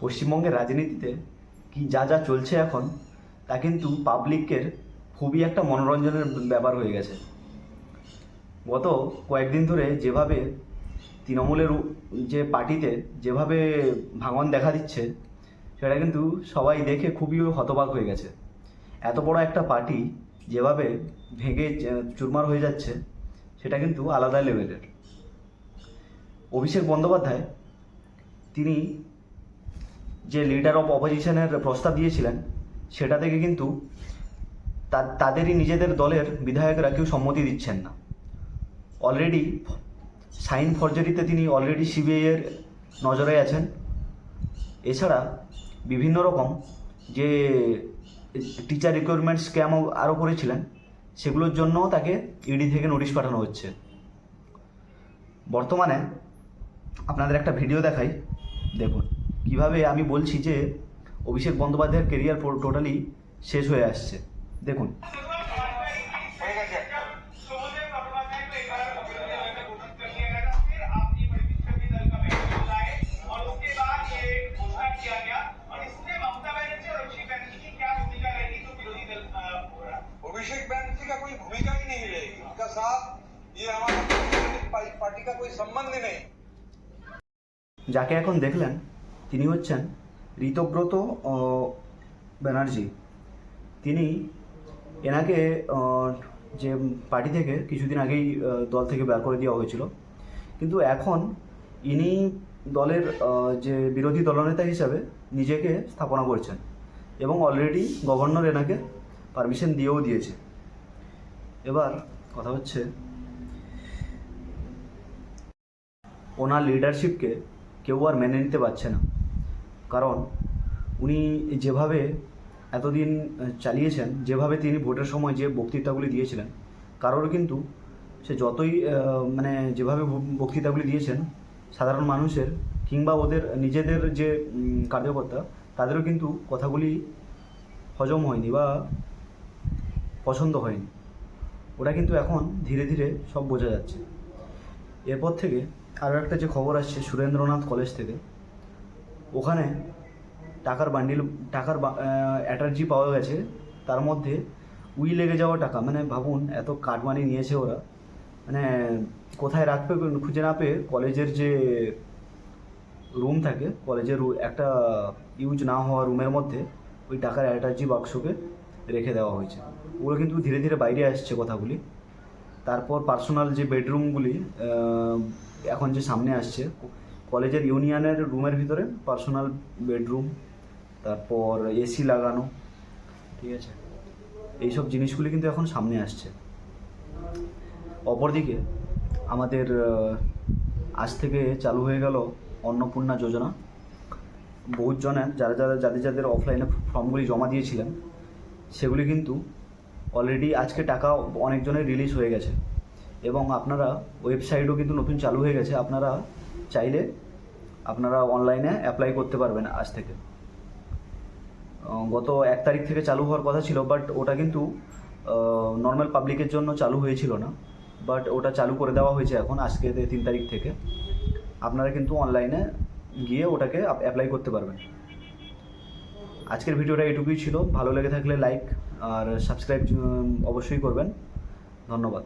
পশ্চিমবঙ্গের রাজনীতিতে কি যা যা চলছে এখন তা কিন্তু পাবলিকের খুবই একটা মনোরঞ্জনের ব্যাপার হয়ে গেছে। গত কয়েকদিন ধরে যেভাবে তৃণমূলের যে পার্টিতে যেভাবে ভাঙন দেখা দিচ্ছে সেটা কিন্তু সবাই দেখে খুবই হতবাক হয়ে গেছে। এত বড় একটা পার্টি যেভাবে ভেঙে চুরমার হয়ে যাচ্ছে সেটা কিন্তু আলাদা লেভেলের। অভিষেক বন্দ্যোপাধ্যায় তিনি যে লিডার অফ অপোজিশনের প্রস্তাব দিয়েছিলেন সেটা থেকে কিন্তু তাদেরই নিজেদের দলের বিধায়করা কেউ সম্মতি দিচ্ছেন না। অলরেডি সাইন ফরজারিতে তিনি অলরেডি সিবিআইয়ের নজরে আছেন। এছাড়া বিভিন্ন রকম যে টিচার রিক্রুটমেন্ট স্ক্যাম আরও করেছিলেন সেগুলোর জন্যও তাকে ইডি থেকে নোটিশ পাঠানো হচ্ছে। বর্তমানে আপনাদের একটা ভিডিও দেখাই, দেখুন কিভাবে আমি বলছি যে অভিষেক বন্দ্যোপাধ্যায়ের কেরিয়ার টোটালি শেষ হয়ে আসছে। দেখুন। अभिषेक बनर्जी का कोई भूमिका ही नहीं रहेगी, उनका साथ ये हमारा पार्टी का कोई संबंध ही नहीं। যাকে এখন দেখলেন তিনি হচ্ছেন ঋতব্রত ব্যানার্জি। তিনি এনাকে যে পার্টি থেকে কিছুদিন আগেই দল থেকে বের করে দেওয়া হয়েছিল, কিন্তু এখন ইনি দলের যে বিরোধী দলনেতা হিসাবে নিজেকে স্থাপনা করছেন এবং অলরেডি গভর্নর এনাকে পারমিশন দিয়েও দিয়েছে। এবার কথা হচ্ছে ওনার লিডারশিপকে কেউ আর মেনে নিতে পারছে না, কারণ উনি যেভাবে এতদিন চালিয়েছেন, যেভাবে তিনি ভোটের সময় যে বক্তৃতাগুলি দিয়েছিলেন, কারোর কিন্তু সে যতই যেভাবে বক্তৃতাগুলি দিয়েছেন সাধারণ মানুষের কিংবা ওদের নিজেদের যে কার্যকর্তা তাদেরও কিন্তু কথাগুলি হজম হয়নি বা পছন্দ হয়নি। ওটা কিন্তু এখন ধীরে ধীরে সব বোঝা যাচ্ছে। এরপর থেকে আরও একটা যে খবর আসছে সুরেন্দ্রনাথ কলেজ থেকে, ওখানে টাকার অ্যাটার্জি পাওয়া গেছে, তার মধ্যে লেগে যাওয়া টাকা। ভাবুন এত কাটমানি নিয়েছে ওরা, কোথায় রাখবে খুঁজে না পেয়ে কলেজের যে রুম থাকে, কলেজের একটা ইউজ না হওয়া রুমের মধ্যে ওই টাকার অ্যাটার্জি বাক্সকে রেখে দেওয়া হয়েছে। ওগুলো কিন্তু ধীরে ধীরে বাইরে আসছে কথাগুলি। তারপর পার্সোনাল যে বেডরুমগুলি এখন যে সামনে আসছে, কলেজের ইউনিয়নের রুমের ভিতরে পার্সোনাল বেডরুম, তারপর এসি লাগানো, ঠিক আছে, এইসব জিনিসগুলি কিন্তু এখন সামনে আসছে। অপরদিকে আমাদের আজ থেকে চালু হয়ে গেল অন্নপূর্ণা যোজনা। বহুত জনের যাদের অফলাইনে ফর্মগুলি জমা দিয়েছিলেন সেগুলি কিন্তু অলরেডি আজকে টাকা অনেকজনের রিলিজ হয়ে গেছে এবং আপনারা ওয়েবসাইটও কিন্তু নতুন চালু হয়ে গেছে। আপনারা চাইলে আপনারা অনলাইনে অ্যাপ্লাই করতে পারবেন আজ থেকে। গত 1 তারিখ থেকে চালু হওয়ার কথা ছিল, বাট ওটা কিন্তু নর্মাল পাবলিকের জন্য চালু হয়েছিল না, বাট ওটা চালু করে দেওয়া হয়েছে এখন আজকে 3 তারিখ থেকে। আপনারা কিন্তু অনলাইনে গিয়ে ওটাকে অ্যাপ্লাই করতে পারবেন। আজকের ভিডিওটা এটুকুই ছিল। ভালো লেগে থাকলে লাইক আর সাবস্ক্রাইব অবশ্যই করবেন। ধন্যবাদ।